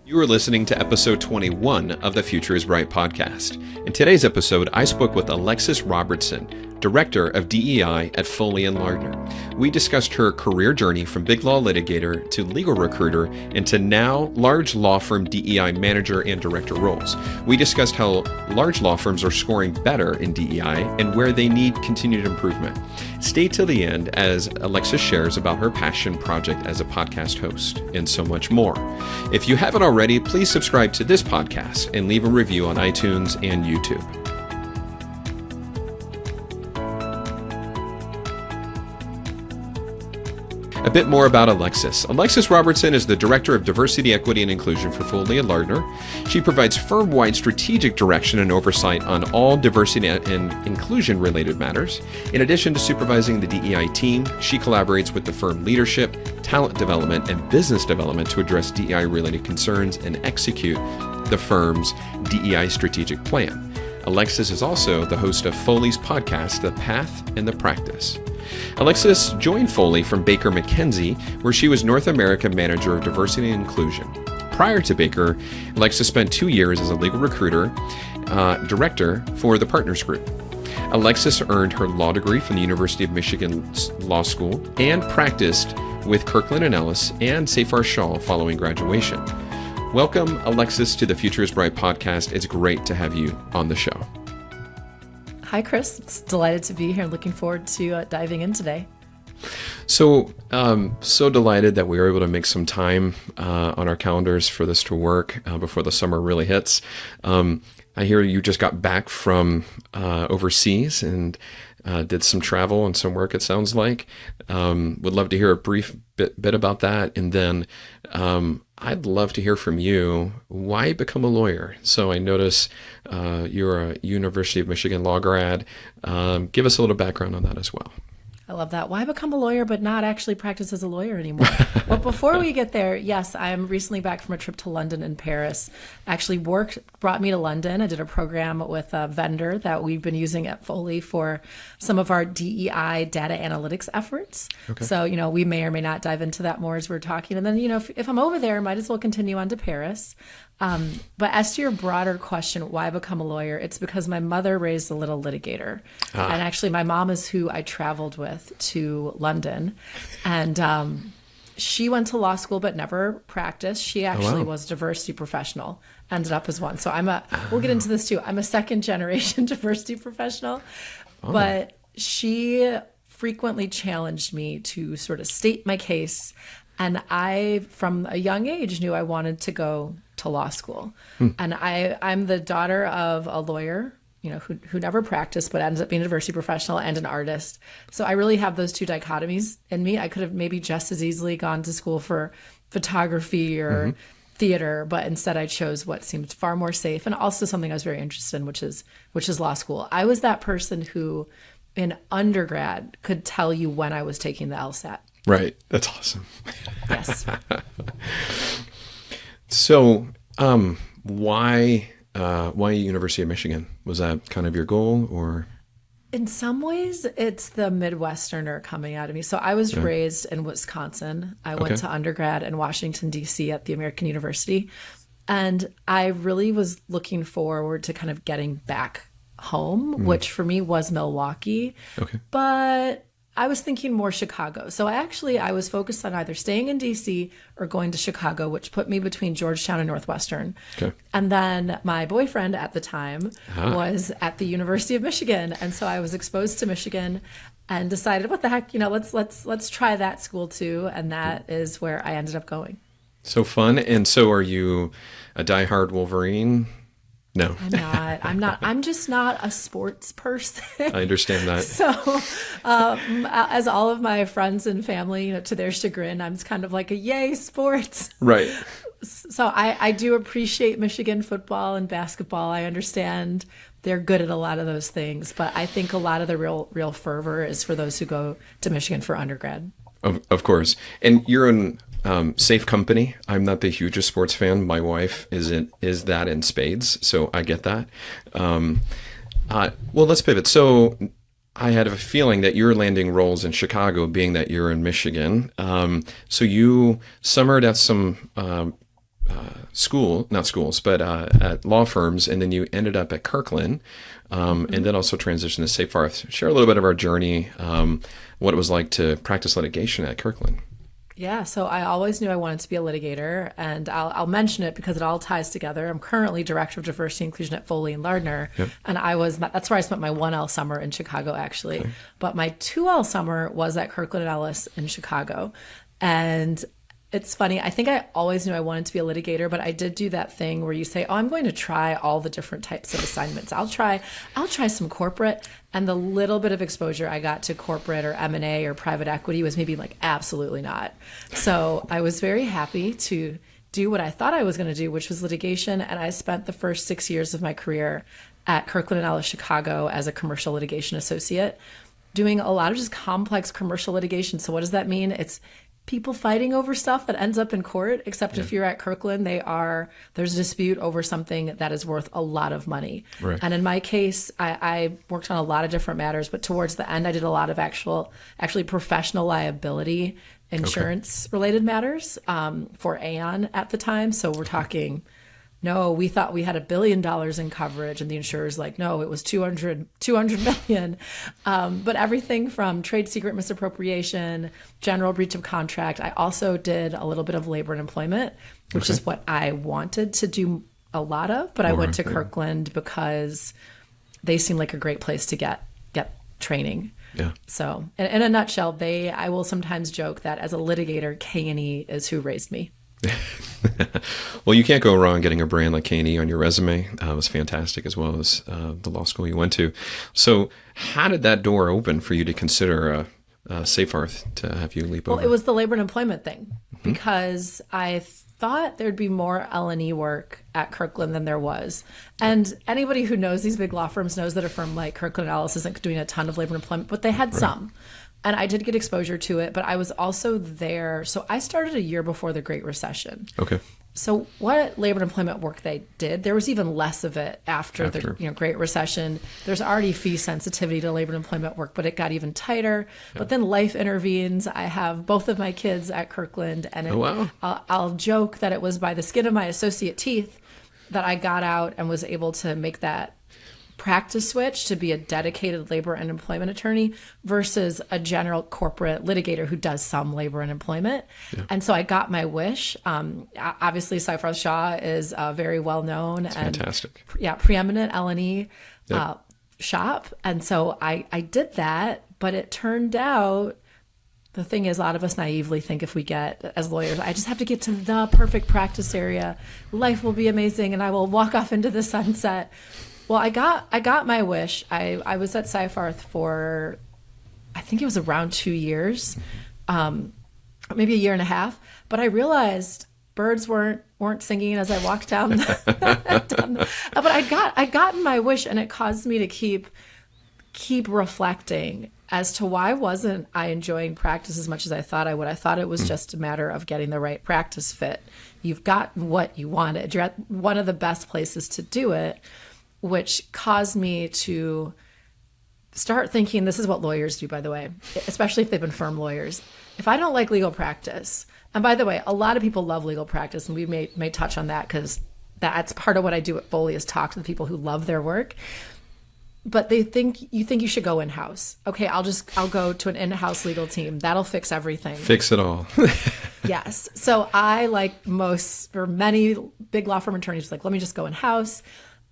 You are listening to episode 21 of the Future is Bright podcast. In today's episode, I spoke with Alexis Robertson, Director of DEI at Foley Lardner. We discussed her career journey from big law litigator to legal recruiter and to now large law firm DEI manager and director roles. We discussed how large law firms are scoring better in DEI and where they need continued improvement. Stay till the end as Alexis shares about her passion project as a podcast host and so much more. If you haven't already, please subscribe to this podcast and leave a review on iTunes and YouTube. A bit more about Alexis. Alexis Robertson is the Director of Diversity, Equity, and Inclusion for Foley Lardner. She provides firm-wide strategic direction and oversight on all diversity and inclusion-related matters. In addition to supervising the DEI team, she collaborates with the firm leadership, talent development, and business development to address DEI-related concerns and execute the firm's DEI strategic plan. Alexis is also the host of Foley's podcast, The Path and the Practice. Alexis joined Foley from Baker McKenzie, where she was North America Manager of Diversity and Inclusion. Prior to Baker, Alexis spent 2 years as a legal recruiter director for the Partners Group. Alexis earned her law degree from the University of Michigan Law School and practiced with Kirkland & Ellis and Safar Shaw following graduation. Welcome, Alexis, to the Future is Bright podcast. It's great to have you on the show. Hi, Chris. It's delighted to be here. Looking forward to diving in today. So delighted that we were able to make some time on our calendars for this to work before the summer really hits. I hear you just got back from overseas and did some travel and some work, it sounds like. Would love to hear a brief bit about that. And then I'd love to hear from you. Why become a lawyer? So I notice you're a University of Michigan law grad. Give us a little background on that as well. I love that. Why become a lawyer but not actually practice as a lawyer anymore? Well, before we get there, yes, I'm recently back from a trip to London and Paris. Actually, work brought me to London. I did a program with a vendor that we've been using at Foley for some of our DEI data analytics efforts. Okay. So, we may or may not dive into that more as we're talking. And then, if I'm over there, I might as well continue on to Paris. But as to your broader question, why become a lawyer? It's because my mother raised a little litigator. And actually, my mom is who I traveled with to London. And she went to law school but never practiced. She actually was a diversity professional, ended up as one. So we'll get into this too. I'm a second generation diversity professional. But she frequently challenged me to sort of state my case. And I, from a young age, knew I wanted to go to law school. And I'm the daughter of a lawyer, who never practiced, but ends up being a diversity professional and an artist. So I really have those two dichotomies in me. I could have maybe just as easily gone to school for photography or theater, but instead I chose what seemed far more safe and also something I was very interested in, which is law school. I was that person who in undergrad could tell you when I was taking the LSAT. Right. That's awesome. Yes. So, why University of Michigan? Was that kind of your goal, or? In some ways, it's the Midwesterner coming out of me. So I was raised in Wisconsin. I went to undergrad in Washington, D.C. at the American University. And I really was looking forward to kind of getting back home, which for me was Milwaukee. Okay. But I was thinking more Chicago. So I was focused on either staying in D.C. or going to Chicago, which put me between Georgetown and Northwestern. Okay. And then my boyfriend at the time was at the University of Michigan. And so I was exposed to Michigan and decided, what the heck, let's try that school too. And that is where I ended up going. So fun. And so are you a diehard Wolverine? No. I'm not. I'm just not a sports person. I understand that. So, as all of my friends and family, to their chagrin, I'm kind of like a yay sports. Right. So I do appreciate Michigan football and basketball. I understand they're good at a lot of those things, but I think a lot of the real fervor is for those who go to Michigan for undergrad. Of course. And you're in safe company. I'm not the hugest sports fan. My wife is that in spades, so I get that. Well, let's pivot. So I had a feeling that you're landing roles in Chicago, being that you're in Michigan. So you summered at some not schools, but at law firms, and then you ended up at Kirkland, and then also transitioned to Safe Farth. Share a little bit of our journey, what it was like to practice litigation at Kirkland. Yeah, so I always knew I wanted to be a litigator, and I'll mention it because it all ties together. I'm currently Director of Diversity and Inclusion at Foley Lardner, and that's where I spent my 1L summer in Chicago, actually. Okay. But my 2L summer was at Kirkland & Ellis in Chicago. And it's funny, I think I always knew I wanted to be a litigator, but I did do that thing where you say, oh, I'm going to try all the different types of assignments. I'll try some corporate, and the little bit of exposure I got to corporate or M&A or private equity was maybe like, absolutely not. So I was very happy to do what I thought I was going to do, which was litigation. And I spent the first 6 years of my career at Kirkland & Ellis Chicago as a commercial litigation associate, doing a lot of just complex commercial litigation. So what does that mean? It's people fighting over stuff that ends up in court, except if you're at Kirkland, there's a dispute over something that is worth a lot of money. Right. And in my case, I worked on a lot of different matters, but towards the end, I did a lot of actually professional liability insurance related matters for Aon at the time. So we're talking, no, we thought we had $1 billion in coverage, and the insurer's like, no, it was 200 million. But everything from trade secret misappropriation, general breach of contract. I also did a little bit of labor and employment, which is what I wanted to do a lot of. But I went to Kirkland because they seemed like a great place to get training. Yeah. So in a nutshell, I will sometimes joke that as a litigator, K&E is who raised me. Well, you can't go wrong getting a brand like K&E on your resume. It was fantastic, as well as the law school you went to. So how did that door open for you to consider Safe Farth to have you leap over? Well, it was the labor and employment thing, because I thought there'd be more L&E work at Kirkland than there was. And anybody who knows these big law firms knows that a firm like Kirkland & Ellis isn't doing a ton of labor and employment, but they had some. And I did get exposure to it, but I was also there. So I started a year before the Great Recession. Okay. So what labor and employment work they did, there was even less of it after the Great Recession. There's already fee sensitivity to labor and employment work, but it got even tighter. Yeah. But then life intervenes. I have both of my kids at Kirkland, and I'll joke that it was by the skin of my associate teeth that I got out and was able to make that practice switch to be a dedicated labor and employment attorney versus a general corporate litigator who does some labor and employment. Yeah. And so I got my wish. Obviously, Seyfarth Shaw is very well known and fantastic. Preeminent L&E shop. And so I did that, but it turned out, the thing is, a lot of us naively think if we get, as lawyers, I just have to get to the perfect practice area, life will be amazing, and I will walk off into the sunset. Well, I got my wish. I was at Seyfarth for, I think it was around 2 years, maybe a year and a half. But I realized birds weren't singing as I walked down. But I gotten my wish, and it caused me to keep reflecting as to why wasn't I enjoying practice as much as I thought I would. I thought it was just a matter of getting the right practice fit. You've gotten what you wanted. You're at one of the best places to do it, which caused me to start thinking, this is what lawyers do, by the way, especially if they've been firm lawyers. If I don't like legal practice, and by the way, a lot of people love legal practice, and we may touch on that because that's part of what I do at Foley is talk to the people who love their work. But you think you should go in-house. Okay, I'll go to an in-house legal team. That'll fix everything. Fix it all. Yes. So I, like many big law firm attorneys, like, let me just go in-house.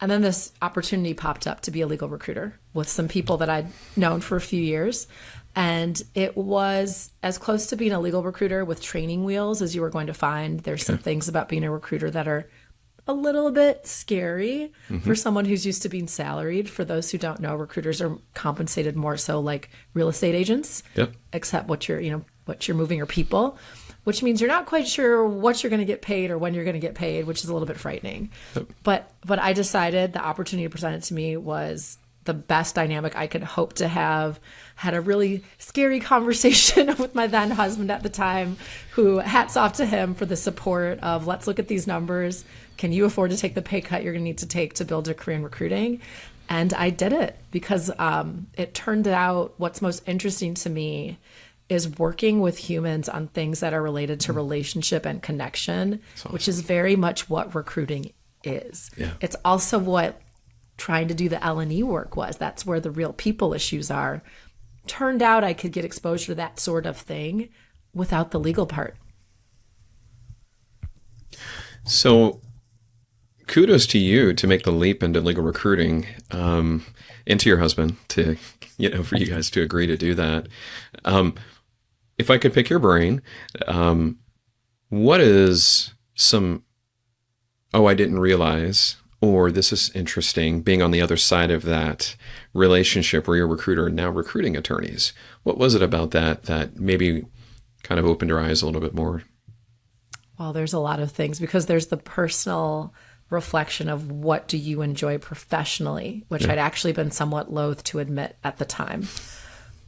And then this opportunity popped up to be a legal recruiter with some people that I'd known for a few years. And it was as close to being a legal recruiter with training wheels as you were going to find. There's some things about being a recruiter that are a little bit scary for someone who's used to being salaried. For those who don't know, recruiters are compensated more so like real estate agents, except what you're moving are people, which means you're not quite sure what you're going to get paid or when you're going to get paid, which is a little bit frightening. Yep. But I decided the opportunity presented to me was the best dynamic I could hope to have. Had a really scary conversation with my then husband at the time, who, hats off to him for the support of, let's look at these numbers. Can you afford to take the pay cut you're going to need to take to build a career in recruiting? And I did it because it turned out what's most interesting to me is working with humans on things that are related to relationship and connection, which is very much what recruiting is. Yeah. It's also what trying to do the L&E work was. That's where the real people issues are. Turned out I could get exposure to that sort of thing without the legal part. So kudos to you to make the leap into legal recruiting, and to your husband to, for you guys to agree to do that. If I could pick your brain, what is some, oh, I didn't realize, or this is interesting, being on the other side of that relationship where you're a recruiter and now recruiting attorneys? What was it about that maybe kind of opened your eyes a little bit more? Well, there's a lot of things, because there's the personal reflection of what do you enjoy professionally, which I'd actually been somewhat loath to admit at the time.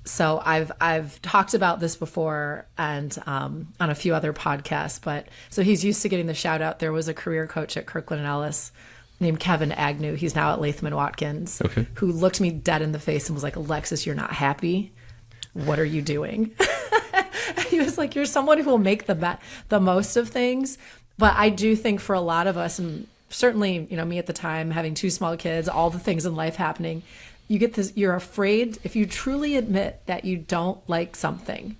So I've talked about this before and on a few other podcasts, but so he's used to getting the shout out. There was a career coach at Kirkland & Ellis named Kevin Agnew. He's now at Latham & Watkins, who looked me dead in the face and was like, Alexis, you're not happy. What are you doing? He was like, you're someone who will make the most of things. But I do think for a lot of us, and certainly, me at the time, having 2 small kids, all the things in life happening, you get this, you're afraid, if you truly admit that you don't like something,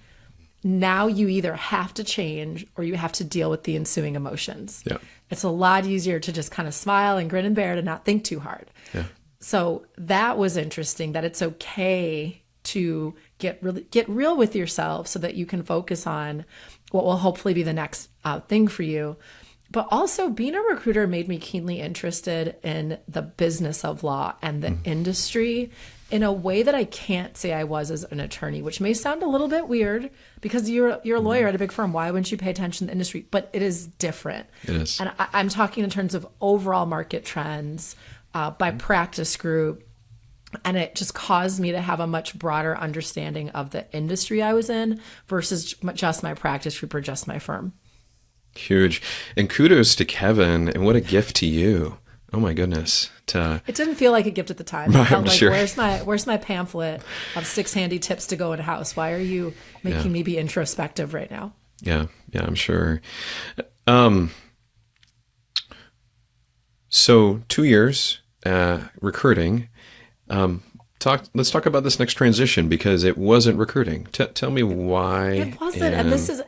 now you either have to change or you have to deal with the ensuing emotions. Yeah. It's a lot easier to just kind of smile and grin and bear, to not think too hard. Yeah. So that was interesting, that it's okay to get real with yourself so that you can focus on what will hopefully be the next thing for you. But also, being a recruiter made me keenly interested in the business of law and the industry in a way that I can't say I was as an attorney, which may sound a little bit weird because you're a lawyer at a big firm. Why wouldn't you pay attention to the industry? But it is different. It is. And I'm talking in terms of overall market trends, by practice group. And it just caused me to have a much broader understanding of the industry I was in versus just my practice group or just my firm. Huge. And kudos to Kevin, and what a gift to you. Oh my goodness. It didn't feel like a gift at the time. It felt like, sure. Where's my pamphlet of 6 handy tips to go in a house? Why are you making me be introspective right now? Yeah, I'm sure. So 2 years recruiting. Let's talk about this next transition, because it wasn't recruiting. Tell me why. It wasn't. And this is,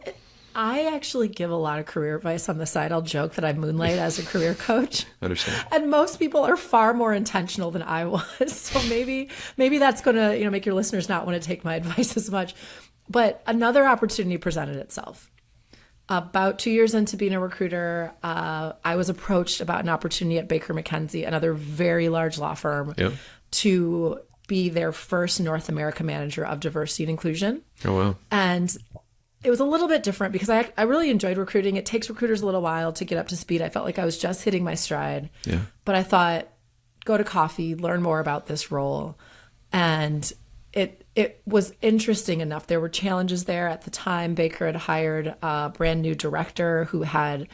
I actually give a lot of career advice on the side. I'll joke that I moonlight as a career coach. Understand. And most people are far more intentional than I was. So maybe that's going to, make your listeners not want to take my advice as much. But another opportunity presented itself. About 2 years into being a recruiter, I was approached about an opportunity at Baker McKenzie, another very large law firm, to be their first North America manager of diversity and inclusion. Oh, wow. And it was a little bit different because I really enjoyed recruiting. It takes recruiters a little while to get up to speed. I felt like I was just hitting my stride. Yeah. But I thought, go to coffee, learn more about this role. And it was interesting enough. There were challenges there. At the time, Baker had hired a brand new director who had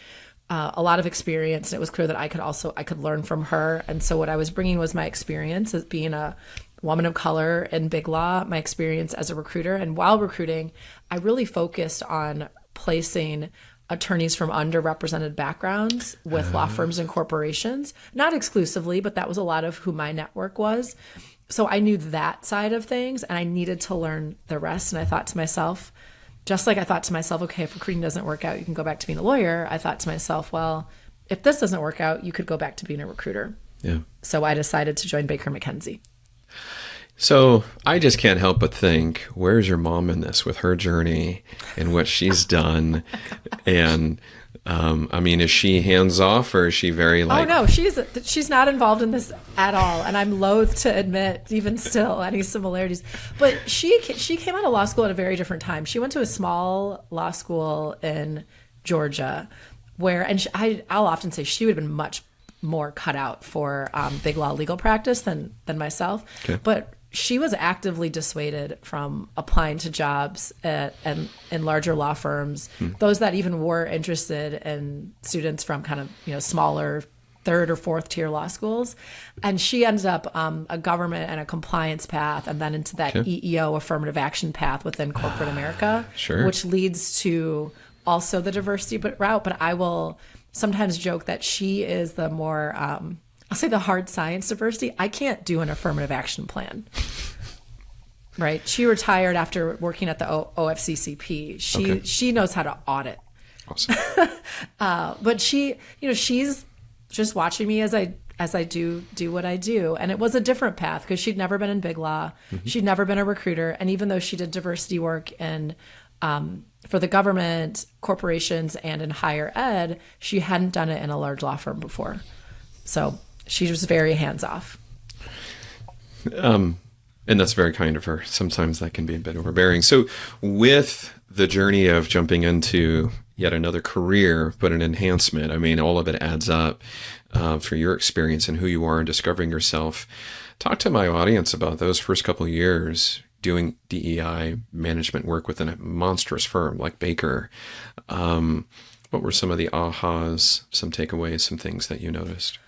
a lot of experience, and it was clear that I could learn from her. And so what I was bringing was my experience as being a woman of color in big law, my experience as a recruiter. And while recruiting, I really focused on placing attorneys from underrepresented backgrounds with law firms and corporations, not exclusively, but that was a lot of who my network was. So I knew that side of things, and I needed to learn the rest. And I thought to myself, just like I thought to myself, okay, if recruiting doesn't work out, you can go back to being a lawyer. I thought to myself, well, if this doesn't work out, you could go back to being a recruiter. Yeah. So I decided to join Baker McKenzie. So I just can't help but think, where's your mom in this with her journey and what she's done? And is she hands off, or is she very like? Oh no, she's not involved in this at all, and I'm loath to admit even still any similarities. But she came out of law school at a very different time. She went to a small law school in Georgia, I'll often say she would have been much more cut out for big law legal practice than myself. Okay. But she was actively dissuaded from applying to jobs in larger law firms, those that even were interested in students from kind of, smaller third or fourth tier law schools. And she ended up a government and a compliance path, and then into that EEO affirmative action path within corporate America, Sure. which leads to also the diversity route. But I will sometimes joke that she is the more, I'll say the hard science diversity. I can't do an affirmative action plan. Right. She retired after working at the OFCCP. She knows how to audit. Awesome. But she's just watching me as I do what I do. And it was a different path because she'd never been in big law. Mm-hmm. She'd never been a recruiter. And even though she did diversity work in for the government, corporations, and in higher ed, she hadn't done it in a large law firm before. So she was very hands off. And that's very kind of her. Sometimes that can be a bit overbearing. So with the journey of jumping into yet another career, but an enhancement, I mean, all of it adds up for your experience and who you are and discovering yourself. Talk to my audience about those first couple of years doing DEI management work within a monstrous firm like Baker. What were some of the ahas, some takeaways, some things that you noticed?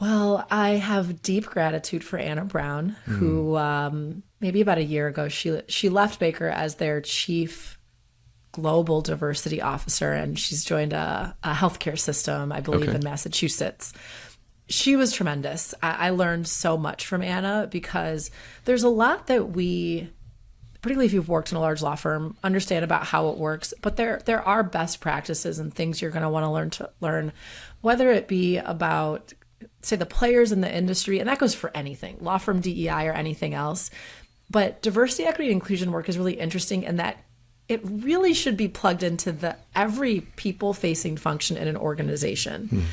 Well, I have deep gratitude for Anna Brown, who maybe about a year ago, she left Baker as their chief global diversity officer, and she's joined a healthcare system, I believe, in Massachusetts. She was tremendous. I learned so much from Anna because there's a lot that we, particularly if you've worked in a large law firm, understand about how it works, but there are best practices and things you're going to want to learn, whether it be about, say, the players in the industry, and that goes for anything, law firm DEI or anything else. But diversity, equity, and inclusion work is really interesting in that it really should be plugged into every people-facing function in an organization.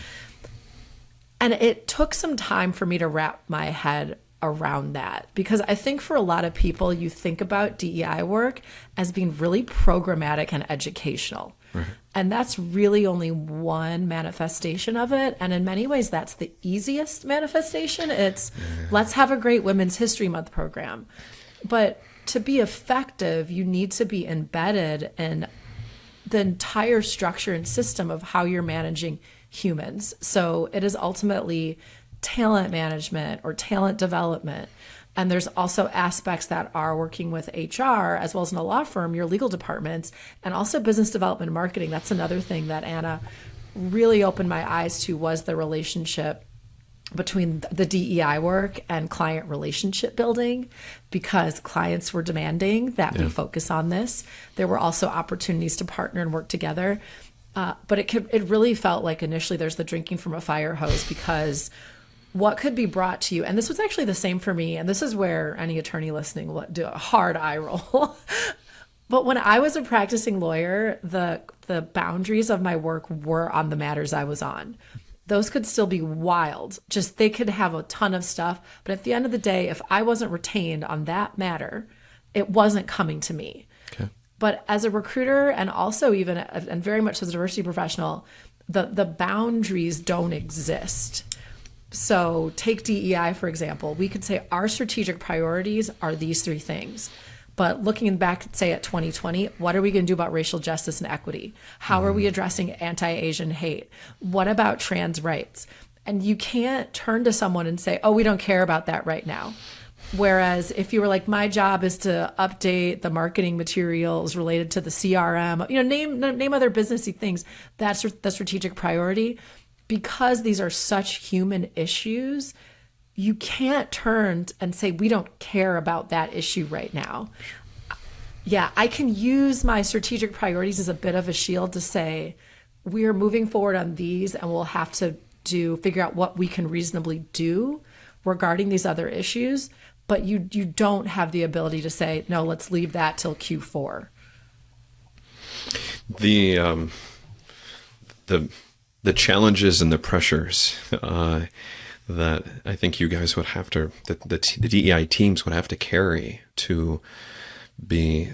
And it took some time for me to wrap my head around that, because I think for a lot of people, you think about DEI work as being really programmatic and educational. Right. And that's really only one manifestation of it. And in many ways, that's the easiest manifestation. It's let's have a great Women's History Month program. But to be effective, you need to be embedded in the entire structure and system of how you're managing humans. So it is ultimately talent management or talent development. And there's also aspects that are working with HR as well as in a law firm, your legal departments, and also business development and marketing. That's another thing that Anna really opened my eyes to, was the relationship between the DEI work and client relationship building, because clients were demanding that we focus on this. There were also opportunities to partner and work together. But it really felt like initially there's the drinking from a fire hose, because what could be brought to you, and this was actually the same for me, and this is where any attorney listening will do a hard eye roll. But when I was a practicing lawyer, the boundaries of my work were on the matters I was on. Those could still be wild. Just they could have a ton of stuff. But at the end of the day, if I wasn't retained on that matter, it wasn't coming to me. Okay. But as a recruiter, and also even, and very much as a diversity professional, the boundaries don't exist. So take DEI, for example. We could say our strategic priorities are these three things. But looking back, say at 2020, what are we going to do about racial justice and equity? How are we addressing anti-Asian hate? What about trans rights? And you can't turn to someone and say, oh, we don't care about that right now. Whereas if you were like, my job is to update the marketing materials related to the CRM, name other businessy things, that's the strategic priority. Because these are such human issues, you can't turn and say, we don't care about that issue right now. Yeah, I can use my strategic priorities as a bit of a shield to say, we're moving forward on these, and we'll have to figure out what we can reasonably do regarding these other issues. But you don't have the ability to say, no, let's leave that till Q4. The challenges and the pressures that I think you guys would have to, the DEI teams would have to carry to be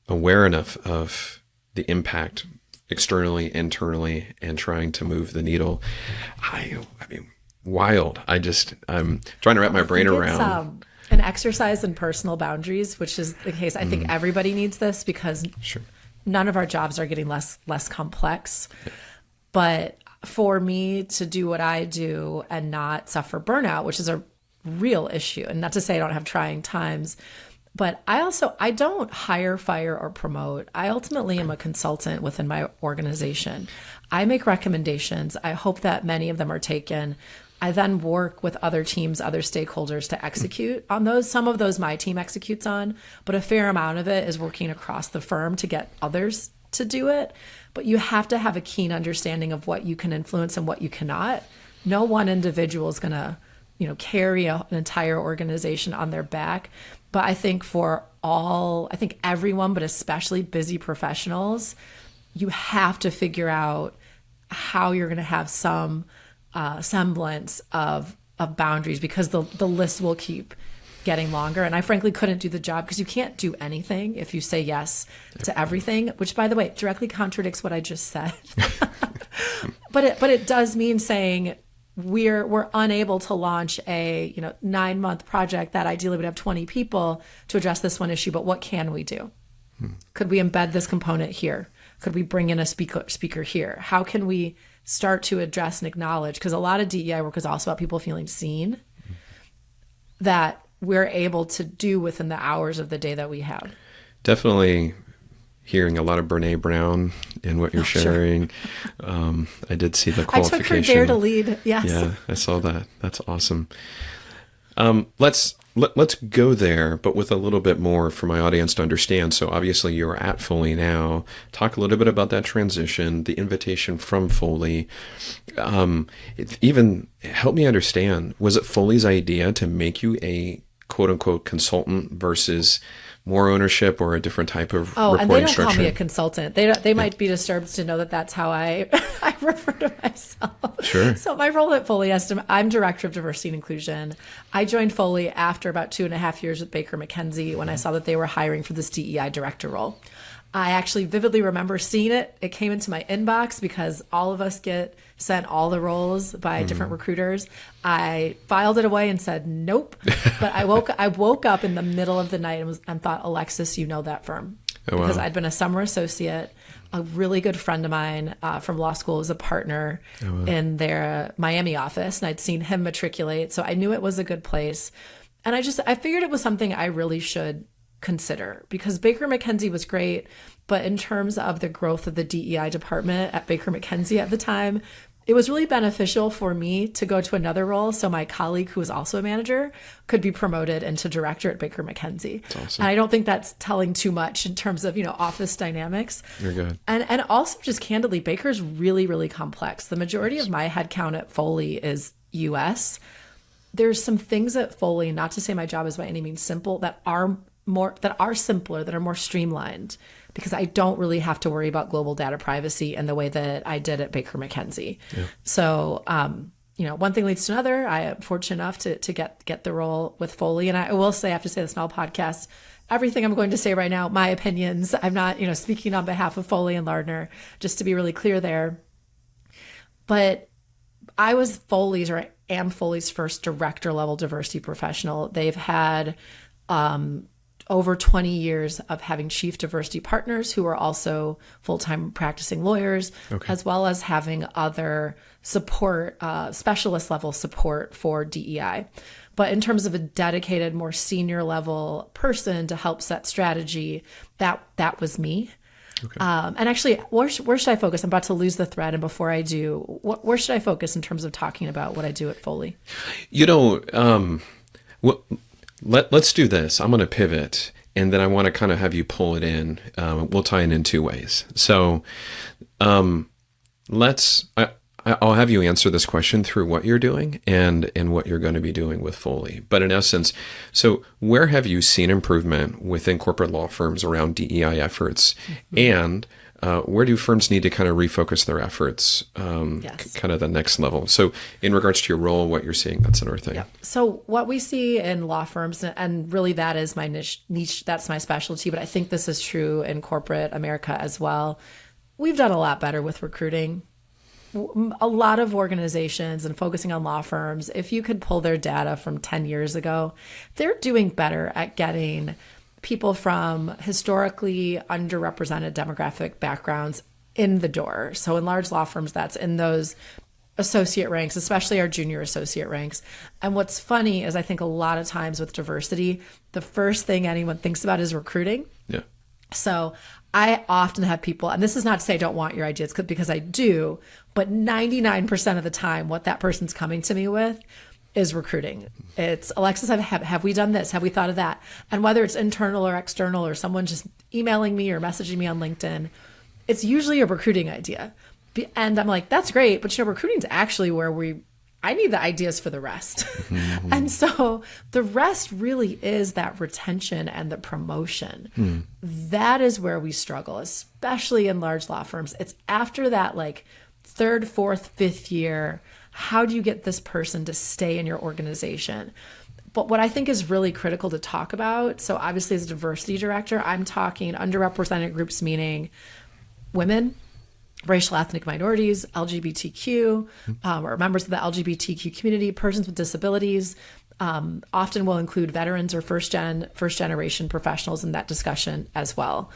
aware enough of the impact externally, internally, and trying to move the needle. I mean, wild. I'm trying to wrap my brain around. An exercise in personal boundaries, which is the case. I think everybody needs this, because none of our jobs are getting less complex. Yeah. But for me to do what I do and not suffer burnout, which is a real issue. And not to say I don't have trying times, but I don't hire, fire, or promote. I ultimately am a consultant within my organization. I make recommendations. I hope that many of them are taken. I then work with other teams, other stakeholders to execute on those. Some of those my team executes on, but a fair amount of it is working across the firm to get others to do it. But you have to have a keen understanding of what you can influence and what you cannot. No one individual is going to, carry an entire organization on their back. But I think I think everyone, but especially busy professionals, you have to figure out how you're going to have some semblance of boundaries, because the list will keep getting longer. And I frankly couldn't do the job, because you can't do anything if you say yes to everything, which, by the way, directly contradicts what I just said. But it does mean saying we're unable to launch a 9-month project that ideally would have 20 people to address this one issue. But what can we do? Could we embed this component here? Could we bring in a speaker here? How can we start to address and acknowledge? Because a lot of DEI work is also about people feeling seen, that we're able to do within the hours of the day that we have. Definitely hearing a lot of Brene Brown in what you're sharing. Sure. I did see the qualification. I took her Dare to Lead. Yes. Yeah, I saw that. That's awesome. Let's go there, but with a little bit more for my audience to understand. So obviously you're at Foley now. Talk a little bit about that transition, the invitation from Foley. Even help me understand, was it Foley's idea to make you a quote unquote consultant versus more ownership or a different type of reporting structure? And they don't call me a consultant. They might be disturbed to know that that's how I refer to myself. Sure. So my role at Foley, I'm Director of Diversity and Inclusion. I joined Foley after about 2.5 years with Baker McKenzie when I saw that they were hiring for this DEI director role. I actually vividly remember seeing it. It came into my inbox because all of us get sent all the roles by different recruiters. I filed it away and said, nope. But I woke up in the middle of the night and thought, Alexis, you know that firm. Oh, wow. Because I'd been a summer associate. A really good friend of mine from law school was a partner in their Miami office, and I'd seen him matriculate. So I knew it was a good place. And I figured it was something I really should consider, because Baker McKenzie was great, but in terms of the growth of the DEI department at Baker McKenzie at the time, it was really beneficial for me to go to another role so my colleague, who was also a manager, could be promoted into director at Baker McKenzie. That's awesome. And I don't think that's telling too much in terms of, office dynamics. You're good. And also, just candidly, Baker's really, really complex. The majority of my headcount at Foley is US. There's some things at Foley, not to say my job is by any means simple, that are simpler, that are more streamlined, because I don't really have to worry about global data privacy in the way that I did at Baker McKenzie. Yeah. So, one thing leads to another. I am fortunate enough to get the role with Foley. And I will say, I have to say this in all podcasts, everything I'm going to say right now, my opinions, I'm not, speaking on behalf of Foley and Lardner, just to be really clear there. But I was am Foley's first director level diversity professional. They've had, over 20 years of having chief diversity partners who are also full-time practicing lawyers, as well as having other support, specialist level support for DEI. But in terms of a dedicated, more senior level person to help set strategy, that was me. Okay. And actually, where should I focus? I'm about to lose the thread. And before I do, where should I focus in terms of talking about what I do at Foley? Let's do this. I'm going to pivot, and then I want to kind of have you pull it in. We'll tie it in two ways. So I'll have you answer this question through what you're doing and what you're going to be doing with Foley. But in essence, so where have you seen improvement within corporate law firms around DEI efforts? Mm-hmm. And where do firms need to kind of refocus their efforts, kind of the next level? So in regards to your role, what you're seeing, that's another thing. Yeah. So what we see in law firms, and really that is my niche, that's my specialty, but I think this is true in corporate America as well. We've done a lot better with recruiting. A lot of organizations, and focusing on law firms, if you could pull their data from 10 years ago, they're doing better at getting people from historically underrepresented demographic backgrounds in the door. So in large law firms, that's in those associate ranks, especially our junior associate ranks. And what's funny is I think a lot of times with diversity, the first thing anyone thinks about is recruiting. Yeah. So I often have people, and this is not to say I don't want your ideas because I do, but 99% of the time, what that person's coming to me with is recruiting. It's, Alexis, have we done this? Have we thought of that? And whether it's internal or external or someone just emailing me or messaging me on LinkedIn, it's usually a recruiting idea. And I'm like, that's great, but recruiting is actually where I need the ideas for the rest. Mm-hmm. And so the rest really is that retention and the promotion. That is where we struggle, especially in large law firms. It's after that, like, third, fourth, fifth year, how do you get this person to stay in your organization? But what I think is really critical to talk about, so obviously as a diversity director, I'm talking underrepresented groups, meaning women, racial ethnic minorities, LGBTQ, or members of the LGBTQ community, persons with disabilities, often will include veterans or first generation professionals in that discussion as well.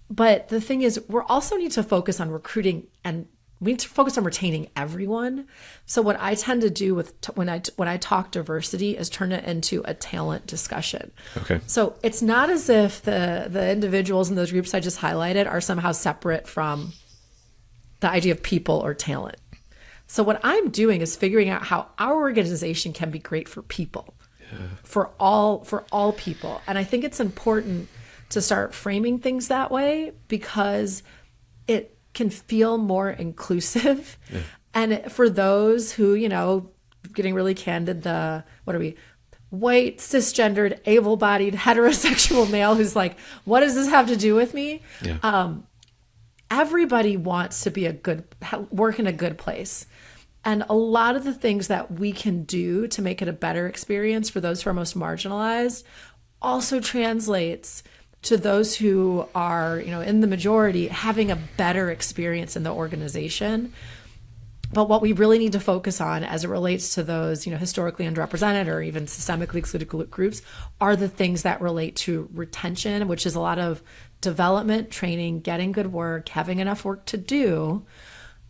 But the thing is, we also need to focus on recruiting, and we need to focus on retaining everyone. So what I tend to do when I talk diversity is turn it into a talent discussion. Okay. So it's not as if the individuals in those groups I just highlighted are somehow separate from the idea of people or talent. So what I'm doing is figuring out how our organization can be great for people, for all people. And I think it's important to start framing things that way because it can feel more inclusive. Yeah. And for those who, getting really candid, white, cisgendered, able-bodied, heterosexual male who's like, what does this have to do with me? Yeah. Everybody wants to work in a good place. And a lot of the things that we can do to make it a better experience for those who are most marginalized also translates to those who are, in the majority, having a better experience in the organization. But what we really need to focus on as it relates to those, historically underrepresented or even systemically excluded groups are the things that relate to retention, which is a lot of development, training, getting good work, having enough work to do,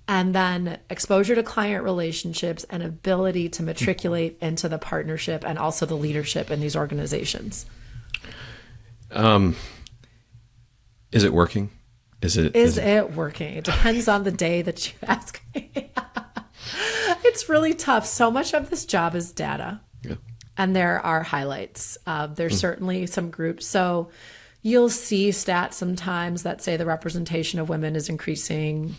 and then exposure to client relationships and ability to matriculate into the partnership and also the leadership in these organizations. Is it working? Is it working? It depends on the day that you ask me. It's really tough. So much of this job is data. Yeah. And there are highlights. There's certainly some groups. So you'll see stats sometimes that say the representation of women is increasing,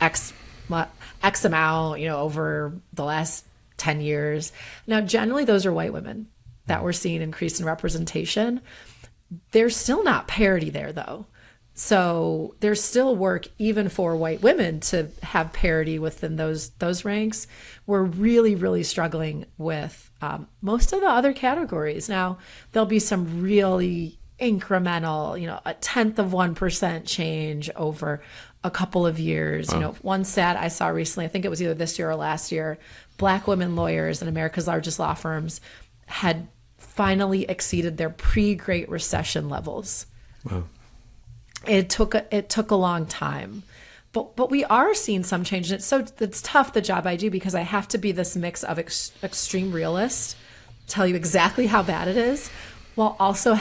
X amount, over the last 10 years. Now, generally those are white women that we're seeing increase in representation. There's still not parity there, though. So there's still work even for white women to have parity within those ranks. We're really, really struggling with most of the other categories. Now, there'll be some really incremental, a 1/10% change over a couple of years. Wow. One stat I saw recently, I think it was either this year or last year, Black women lawyers in America's largest law firms had finally exceeded their pre-Great Recession levels. Wow. It took a long time, but we are seeing some change. And it's tough, the job I do, because I have to be this mix of extreme realist, tell you exactly how bad it is, while also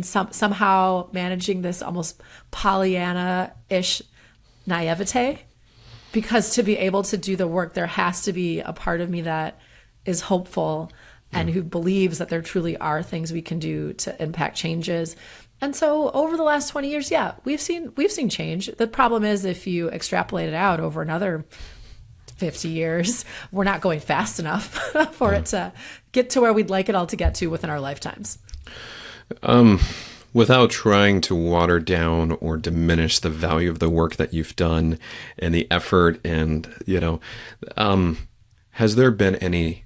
somehow managing this almost Pollyanna-ish naivete. Because to be able to do the work, there has to be a part of me that is hopeful and who believes that there truly are things we can do to impact changes. And so over the last 20 years, we've seen change. The problem is if you extrapolate it out over another 50 years, we're not going fast enough for it to get to where we'd like it all to get to within our lifetimes. Without trying to water down or diminish the value of the work that you've done and the effort and, has there been any,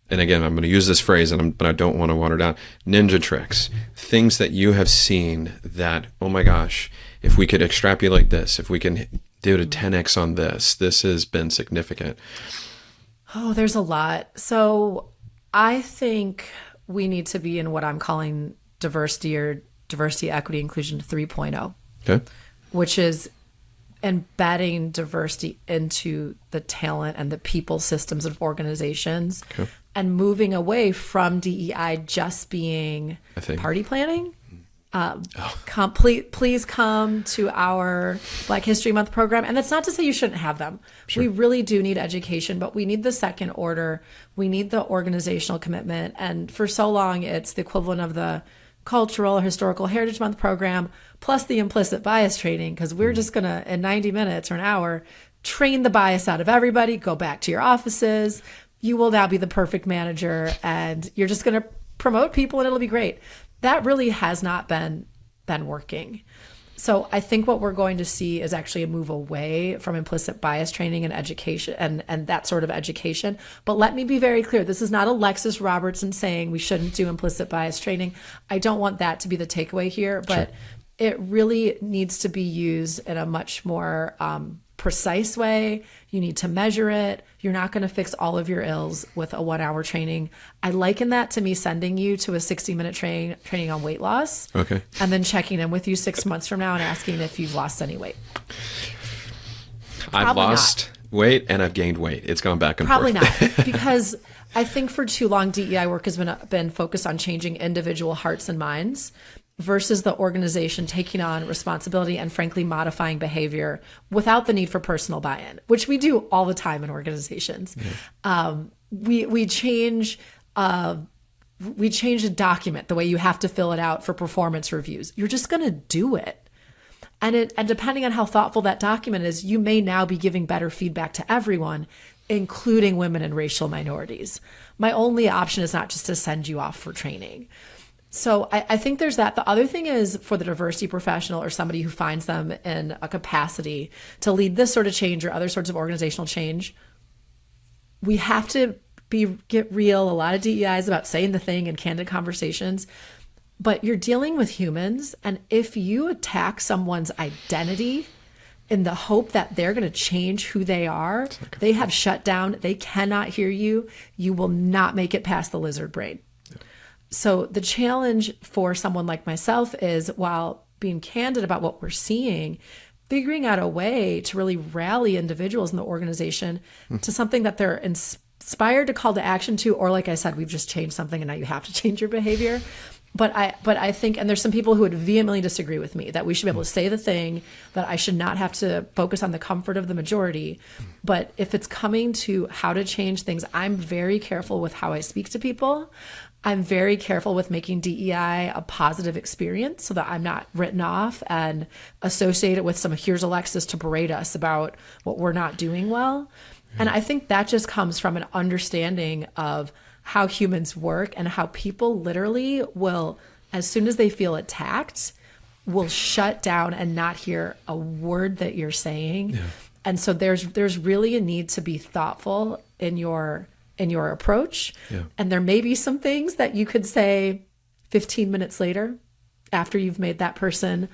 and again, I'm going to use this phrase, but I don't want to water down, ninja tricks, things that you have seen that, oh my gosh, if we could extrapolate this, if we can do a 10x on this has been significant. Oh, there's a lot. So I think we need to be in what I'm calling diversity, equity, inclusion 3.0. Okay. which is embedding diversity into the talent and the people systems of organizations, Okay. and moving away from DEI just being I think. party planning. Please come to our Black History Month program. And that's not to say you shouldn't have them. Sure. We really do need education, but we need the second order. We need the organizational commitment. And for so long, it's the equivalent of the Cultural or Historical Heritage Month program plus the implicit bias training, because we're just going to, in 90 minutes or an hour, train the bias out of everybody, go back to your offices. You will now be the perfect manager, and you're just going to promote people and it'll be great. That really has not been working. So I think what we're going to see is actually a move away from implicit bias training and education and that sort of education. But let me be very clear. This is not Alexis Robertson saying we shouldn't do implicit bias training. I don't want that to be the takeaway here, but Sure. It really needs to be used in a much more precise way. You need to measure it. You're not going to fix all of your ills with a 1-hour training. I liken that to me sending you to a 60-minute training on weight loss. Okay. And then checking in with you 6 months from now and asking if you've lost any weight. I've Probably lost weight and I've gained weight. It's gone back and Probably forth. not, because I think for too long DEI work has been focused on changing individual hearts and minds versus the organization taking on responsibility and frankly modifying behavior without the need for personal buy-in, which we do all the time in organizations. We change a document, the way you have to fill it out for performance reviews. You're just going to do it. And depending on how thoughtful that document is, you may now be giving better feedback to everyone, including women and racial minorities. My only option is not just to send you off for training. So I think there's that. The other thing is, for the diversity professional or somebody who finds them in a capacity to lead this sort of change or other sorts of organizational change, we have to get real. A lot of DEI is about saying the thing and candid conversations, but you're dealing with humans. And if you attack someone's identity in the hope that they're going to change who they are, they have shut down, they cannot hear you, you will not make it past the lizard brain. So the challenge for someone like myself is, while being candid about what we're seeing, figuring out a way to really rally individuals in the organization to something that they're inspired to call to action to, or like I said, we've just changed something and now you have to change your behavior. But I think, and there's some people who would vehemently disagree with me, that we should be able to say the thing, that I should not have to focus on the comfort of the majority. But if it's coming to how to change things, I'm very careful with how I speak to people. I'm very careful with making DEI a positive experience so that I'm not written off and associated with some, here's Alexis to berate us about what we're not doing well. And I think that just comes from an understanding of how humans work and how people literally will, as soon as they feel attacked, will shut down and not hear a word that you're saying. Yeah. And so there's really a need to be thoughtful in your approach. Yeah. And there may be some things that you could say 15 minutes later, after you've made that person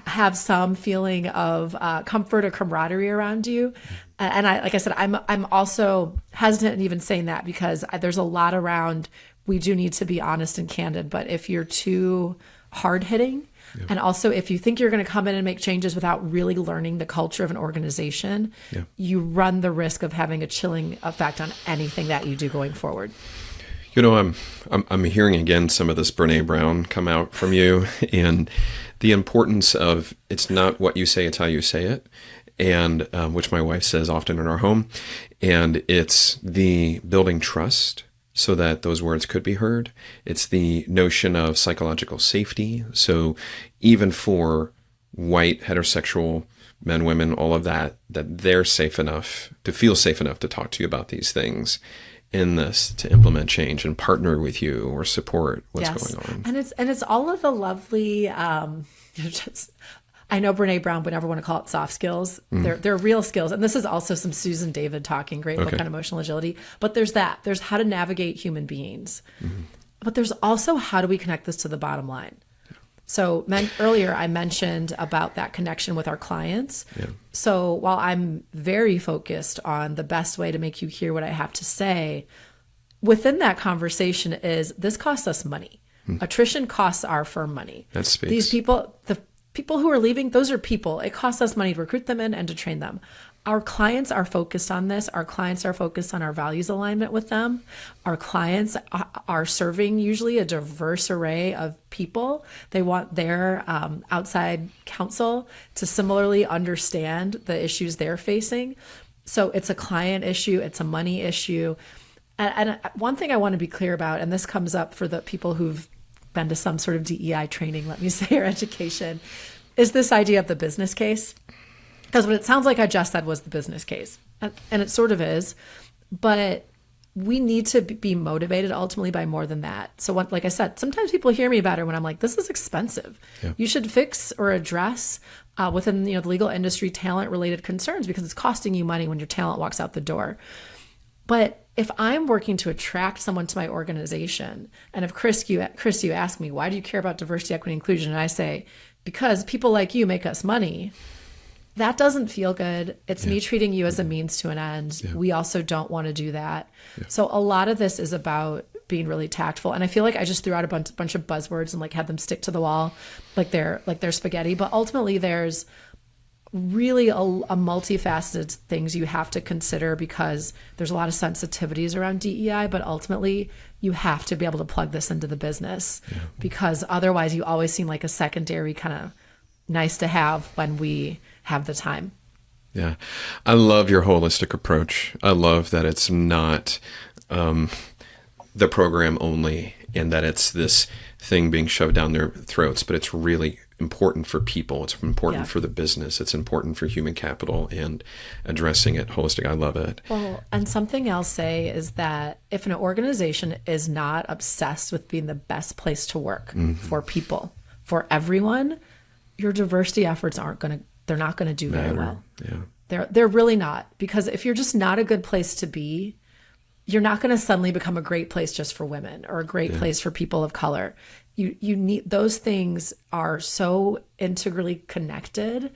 have some feeling of comfort or camaraderie around you. And like I said, I'm also hesitant in even saying that, because there's a lot around, we do need to be honest and candid, but if you're too hard hitting, yeah. And also if you think you're going to come in and make changes without really learning the culture of an organization, yeah. You run the risk of having a chilling effect on anything that you do going forward. You know, I'm hearing again some of this Brene Brown come out from you, and the importance of, it's not what you say, it's how you say it, and which my wife says often in our home, and it's the building trust so that those words could be heard. It's the notion of psychological safety. So even for white heterosexual men, women, all of that they're safe enough to feel safe enough to talk to you about these things in this, to implement change and partner with you or support what's going on. And it's all of the lovely, I know Brene Brown would never want to call it soft skills. They're real skills. And this is also some Susan David talking, great book on emotional agility. But there's how to navigate human beings. Mm-hmm. But there's also, how do we connect this to the bottom line? So earlier I mentioned about that connection with our clients. Yeah. So while I'm very focused on the best way to make you hear what I have to say, within that conversation is, this costs us money. Attrition costs our firm money. That speaks. These people, the people who are leaving, those are people. It costs us money to recruit them in and to train them. Our clients are focused on this. Our clients are focused on our values alignment with them. Our clients are serving usually a diverse array of people. They want their outside counsel to similarly understand the issues they're facing. So it's a client issue. It's a money issue. And one thing I want to be clear about, and this comes up for the people who've been to some sort of DEI training, let me say, or education, is this idea of the business case. Because what it sounds like I just said was the business case. And it sort of is. But we need to be motivated ultimately by more than that. So like I said, sometimes people hear me better when I'm like, this is expensive. Yeah. You should fix or address within the legal industry talent-related concerns because it's costing you money when your talent walks out the door. But if I'm working to attract someone to my organization, and if Chris, you ask me, why do you care about diversity, equity, inclusion? And I say, because people like you make us money. That doesn't feel good. It's me treating you as a means to an end. Yeah. We also don't want to do that. Yeah. So a lot of this is about being really tactful. And I feel like I just threw out a bunch of buzzwords and like had them stick to the wall like they're spaghetti. But ultimately there's really a multifaceted things you have to consider because there's a lot of sensitivities around DEI, but ultimately you have to be able to plug this into the business because otherwise you always seem like a secondary kind of nice to have when we have the time. Yeah. I love your holistic approach. I love that it's not the program only and that it's this thing being shoved down their throats, but it's really important for people. It's important for the business. It's important for human capital and addressing it holistic. I love it. Well, and something I'll say is that if an organization is not obsessed with being the best place to work for people, for everyone, your diversity efforts they're not going to do very well. Yeah. They're really not, because if you're just not a good place to be, you're not going to suddenly become a great place just for women or a great place for people of color. You need, those things are so integrally connected.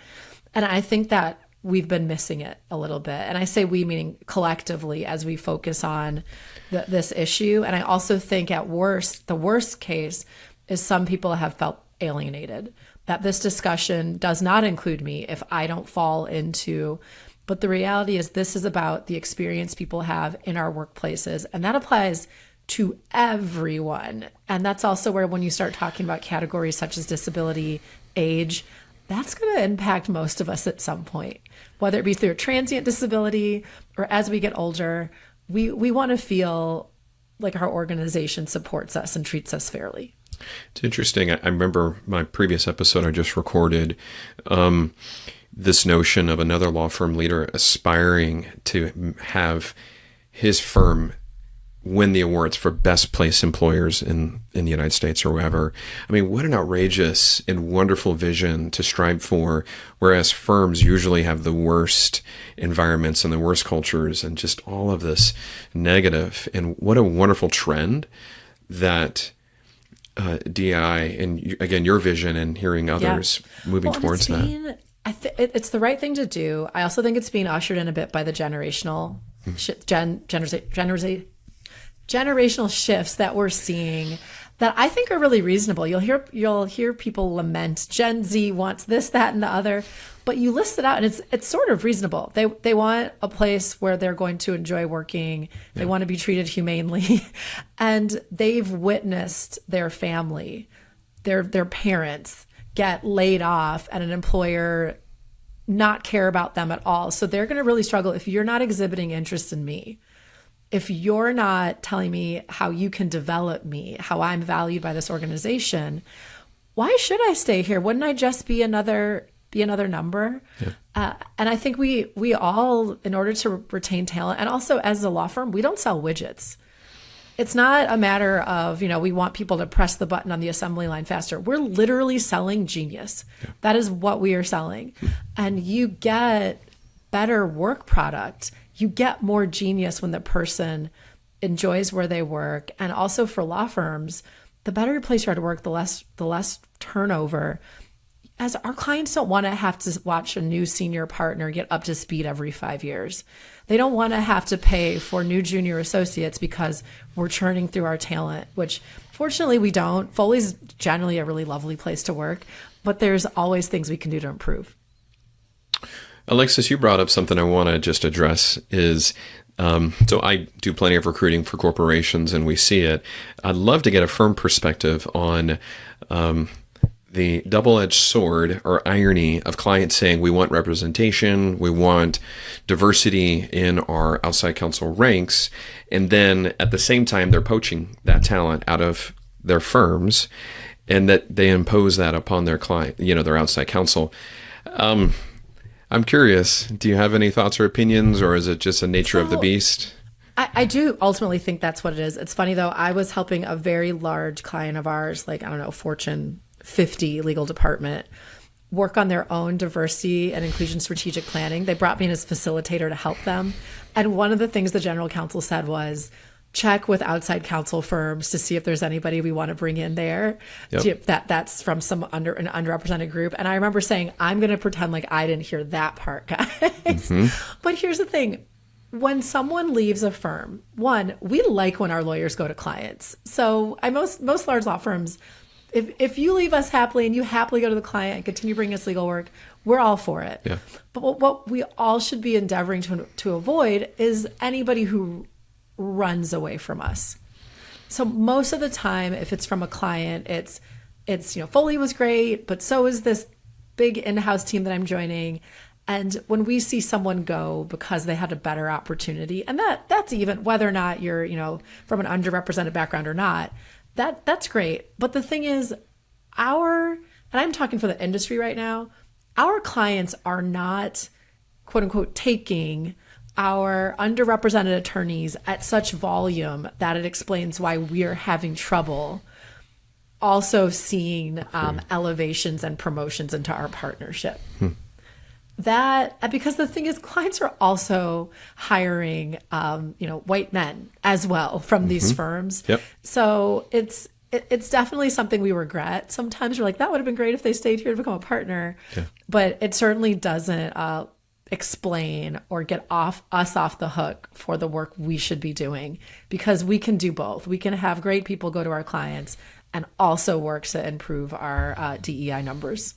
And I think that we've been missing it a little bit. And I say we, meaning collectively, as we focus on this issue. And I also think the worst case is some people have felt alienated, that this discussion does not include me if I don't fall into. But the reality is this is about the experience people have in our workplaces. And that applies to everyone. And that's also where when you start talking about categories such as disability, age, that's going to impact most of us at some point, whether it be through a transient disability or as we get older. We want to feel like our organization supports us and treats us fairly. It's interesting. I remember my previous episode I just recorded, this notion of another law firm leader aspiring to have his firm win the awards for best place employers in the United States or wherever. I mean, what an outrageous and wonderful vision to strive for, whereas firms usually have the worst environments and the worst cultures and just all of this negative. And what a wonderful trend that DEI and again your vision and hearing others moving towards that. It's the right thing to do. I also think it's being ushered in a bit by the generational shifts that we're seeing that I think are really reasonable. You'll hear people lament Gen Z wants this, that, and the other, but you list it out and it's sort of reasonable. They want a place where they're going to enjoy working. They want to be treated humanely, and they've witnessed their family, their parents get laid off and an employer not care about them at all. So they're going to really struggle if you're not exhibiting interest in me. If you're not telling me how you can develop me, how I'm valued by this organization, why should I stay here? Wouldn't I just be another number? Yeah. And I think we all, in order to retain talent, and also as a law firm, we don't sell widgets. It's not a matter of, we want people to press the button on the assembly line faster. We're literally selling genius. Yeah. That is what we are selling. And you get better work product. You get more genius when the person enjoys where they work. And also for law firms, the better your place you are to work, the less turnover. As our clients don't want to have to watch a new senior partner get up to speed every 5 years. They don't want to have to pay for new junior associates because we're churning through our talent, which fortunately we don't. Foley's generally a really lovely place to work, but there's always things we can do to improve. Alexis, you brought up something I want to just address is, so I do plenty of recruiting for corporations and we see it. I'd love to get a firm perspective on the double-edged sword or irony of clients saying we want representation, we want diversity in our outside counsel ranks, and then at the same time they're poaching that talent out of their firms and that they impose that upon their client, their outside counsel. I'm curious, do you have any thoughts or opinions, or is it just the nature of the beast? I do ultimately think that's what it is. It's funny though, I was helping a very large client of ours, like, I don't know, Fortune 50 legal department, work on their own diversity and inclusion strategic planning. They brought me in as facilitator to help them. And one of the things the general counsel said was, check with outside counsel firms to see if there's anybody we want to bring in there. Yep. That's from an underrepresented group. And I remember saying, I'm going to pretend like I didn't hear that part, guys. Mm-hmm. But here's the thing. When someone leaves a firm, one, we like when our lawyers go to clients. So most large law firms, if you leave us happily and you happily go to the client and continue bringing us legal work, we're all for it. Yeah. But what we all should be endeavoring to avoid is anybody who runs away from us. So most of the time, if it's from a client, it's Foley was great, but so is this big in-house team that I'm joining. And when we see someone go because they had a better opportunity, and that's even whether or not you're, from an underrepresented background or not, that's great. But the thing is, and I'm talking for the industry right now, our clients are not, quote unquote, taking our underrepresented attorneys at such volume that it explains why we're having trouble also seeing elevations and promotions into our partnership. Because the thing is, clients are also hiring, white men as well from these firms. Yep. So it's definitely something we regret. Sometimes we're like, that would have been great if they stayed here to become a partner. Yeah. But it certainly doesn't explain or get us off the hook for the work we should be doing, because we can do both. We can have great people go to our clients and also work to improve our DEI numbers.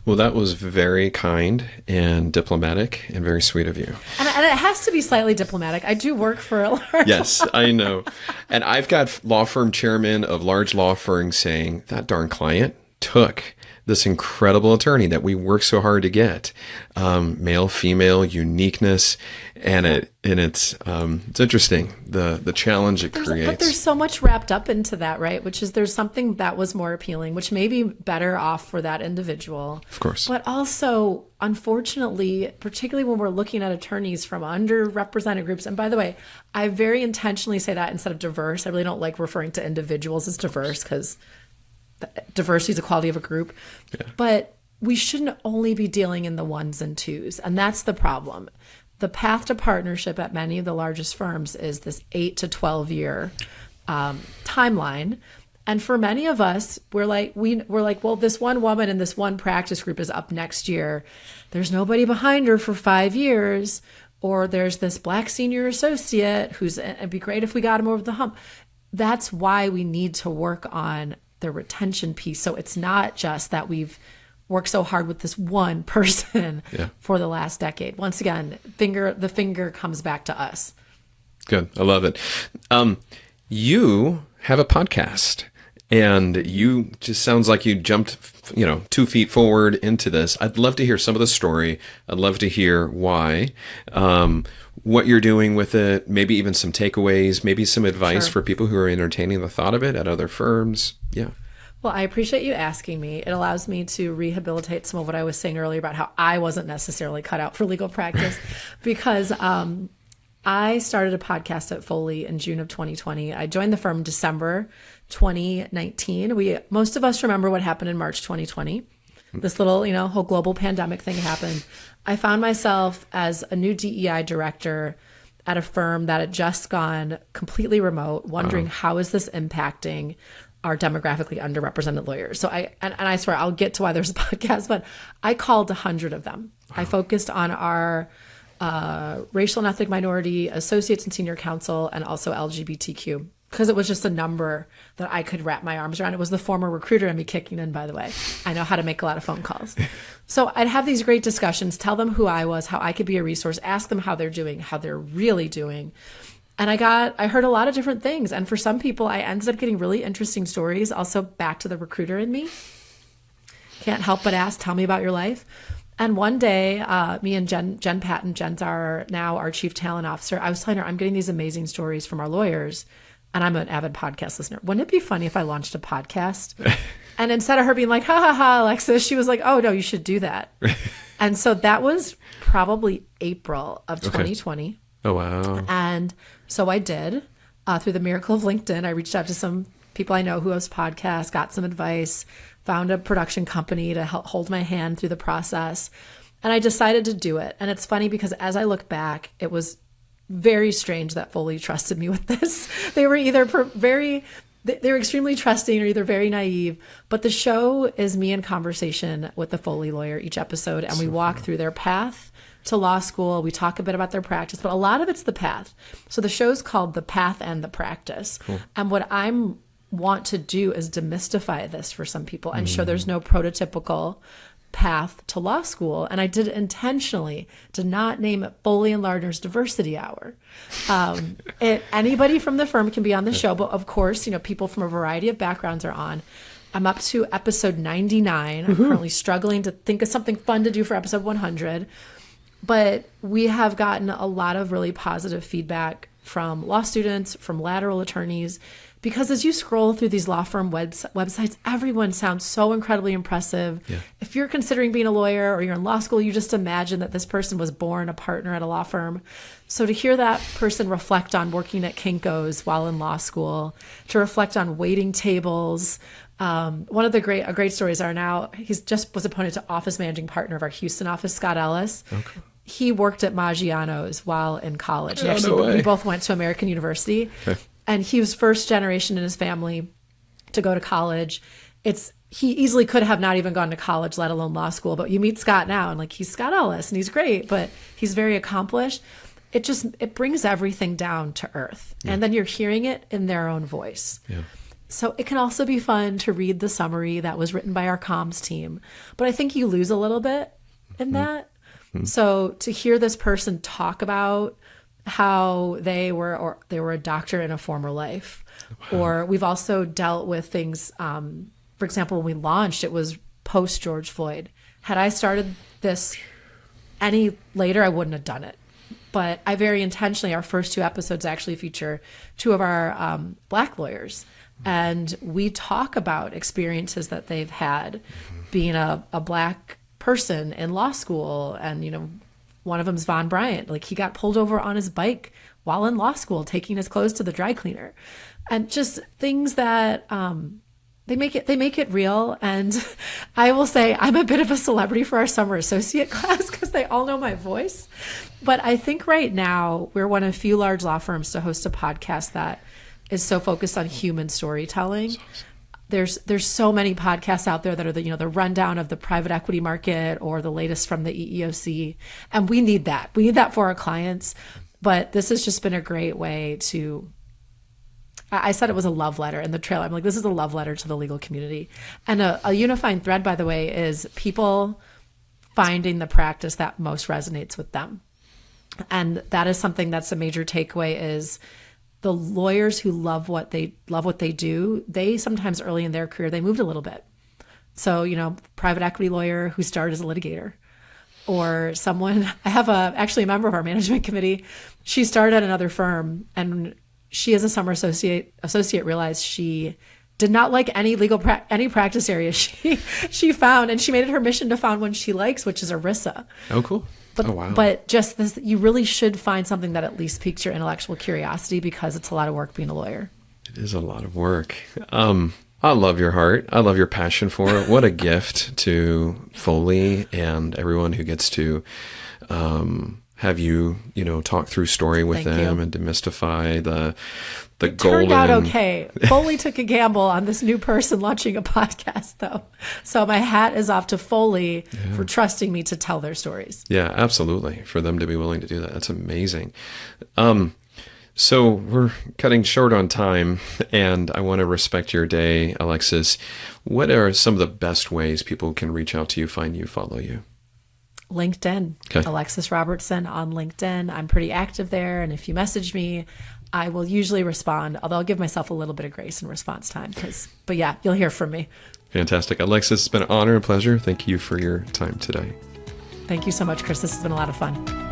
Well, that was very kind and diplomatic and very sweet of you. And it has to be slightly diplomatic. I do work for a large Yes, I know. And I've got law firm chairmen of large law firms saying that darn client took this incredible attorney that we worked so hard to get, male, female, uniqueness, and it's interesting the challenge it creates. But there's so much wrapped up into that, right? Which is there's something that was more appealing, which may be better off for that individual, of course. But also, unfortunately, particularly when we're looking at attorneys from underrepresented groups, and by the way, I very intentionally say that instead of diverse. I really don't like referring to individuals as diverse because diversity is the quality of a group, but we shouldn't only be dealing in the ones and twos. And that's the problem. The path to partnership at many of the largest firms is this 8 to 12 year timeline. And for many of us, we're like, well, this one woman in this one practice group is up next year. There's nobody behind her for 5 years. Or there's this Black senior associate it'd be great if we got him over the hump. That's why we need to work on the retention piece. So it's not just that we've worked so hard with this one person for the last decade. Once again, the finger comes back to us. Good. I love it. You have a podcast, and you just sounds like you jumped, 2 feet forward into this. I'd love to hear some of the story. I'd love to hear why, what you're doing with it, maybe even some takeaways, maybe some advice for people who are entertaining the thought of it at other firms. Yeah. Well, I appreciate you asking me. It allows me to rehabilitate some of what I was saying earlier about how I wasn't necessarily cut out for legal practice because I started a podcast at Foley in June of 2020. I joined the firm December 2019. Most of us remember what happened in March 2020. This little, whole global pandemic thing happened. I found myself as a new DEI director at a firm that had just gone completely remote, wondering how is this impacting our demographically underrepresented lawyers. So I swear I'll get to why there's a podcast, but I called 100 of them. I focused on our racial and ethnic minority associates and senior counsel and also LGBTQ because it was just a number that I could wrap my arms around. It was the former recruiter in me kicking in, by the way. I know how to make a lot of phone calls. So I'd have these great discussions, tell them who I was, how I could be a resource, ask them how they're doing, how they're really doing. And I heard a lot of different things. And for some people, I ended up getting really interesting stories. Also, back to the recruiter in me. Can't help but ask, tell me about your life. And one day, me and Jen Patton, Jen's now our chief talent officer, I was telling her, I'm getting these amazing stories from our lawyers, and I'm an avid podcast listener. Wouldn't it be funny if I launched a podcast? And instead of her being like, ha, ha, ha, Alexis, she was like, oh, no, you should do that. And so that was probably April of 2020. Oh, wow. And so I did. Through the miracle of LinkedIn, I reached out to some people I know who host podcasts, got some advice, found a production company to help hold my hand through the process. And I decided to do it. And it's funny because as I look back, it was very strange that Foley trusted me with this. They were either they were extremely trusting or either very naive. But the show is me in conversation with the Foley lawyer each episode. And we walk through their path to law school. We talk a bit about their practice, but a lot of it's the path. So the show's called The Path and the Practice. Cool. And what I'm want to do is demystify this for some people and show there's no prototypical path to law school. And I did intentionally to not name it Foley and Lardner's Diversity Hour. Anybody from the firm can be on the show, but of course, people from a variety of backgrounds are on. I'm up to episode 99. I'm currently struggling to think of something fun to do for episode 100. But we have gotten a lot of really positive feedback from law students, from lateral attorneys, because as you scroll through these law firm websites, everyone sounds so incredibly impressive. Yeah. If you're considering being a lawyer or you're in law school, you just imagine that this person was born a partner at a law firm. So to hear that person reflect on working at Kinko's while in law school, to reflect on waiting tables. One of a great stories are now, he's just was appointed to office managing partner of our Houston office, Scott Ellis. Okay. He worked at Maggiano's while in college. We both went to American University. Okay. And he was first generation in his family to go to college. He easily could have not even gone to college, let alone law school. But you meet Scott now and he's Scott Ellis and he's great, but he's very accomplished. It brings everything down to earth. Yeah. And then you're hearing it in their own voice. Yeah. So it can also be fun to read the summary that was written by our comms team. But I think you lose a little bit in that. Mm-hmm. So to hear this person talk about how they were a doctor in a former life. Wow. Or we've also dealt with things, for example, when we launched, it was post George Floyd. Had I started this any later, I wouldn't have done it. But I very intentionally, our first 2 episodes actually feature 2 of our Black lawyers. And we talk about experiences that they've had being a Black person in law school. And, one of them's Von Bryant. He got pulled over on his bike while in law school, taking his clothes to the dry cleaner, and just things that they make it real. And I will say I'm a bit of a celebrity for our summer associate class because they all know my voice. But I think right now we're one of few large law firms to host a podcast that is so focused on human storytelling. There's so many podcasts out there that are the rundown of the private equity market or the latest from the EEOC. And we need that. We need that for our clients. But this has just been a great way to, I said it was a love letter in the trailer. I'm like, this is a love letter to the legal community. And a unifying thread, by the way, is people finding the practice that most resonates with them. And that is something that's a major takeaway is the lawyers who love what they do, they sometimes early in their career, they moved a little bit. So, private equity lawyer who started as a litigator, or someone, I have actually a member of our management committee. She started at another firm and she as a summer associate realized she did not like any any practice area she found, and she made it her mission to find one she likes, which is ERISA. Oh, cool. But, wow. But just this, you really should find something that at least piques your intellectual curiosity because it's a lot of work being a lawyer. It is a lot of work. I love your heart. I love your passion for it. What a gift to Foley and everyone who gets to have you talk through story with them and demystify the golden. Turned out okay. Foley took a gamble on this new person launching a podcast, though. So my hat is off to Foley for trusting me to tell their stories. Yeah, absolutely. For them to be willing to do that. That's amazing. So we're cutting short on time, and I want to respect your day, Alexis. What are some of the best ways people can reach out to you, find you, follow you? LinkedIn. Okay. Alexis Robertson on LinkedIn. I'm pretty active there, and if you message me, I will usually respond, although I'll give myself a little bit of grace in response time. But yeah, you'll hear from me. Fantastic. Alexis, it's been an honor and pleasure. Thank you for your time today. Thank you so much, Chris. This has been a lot of fun.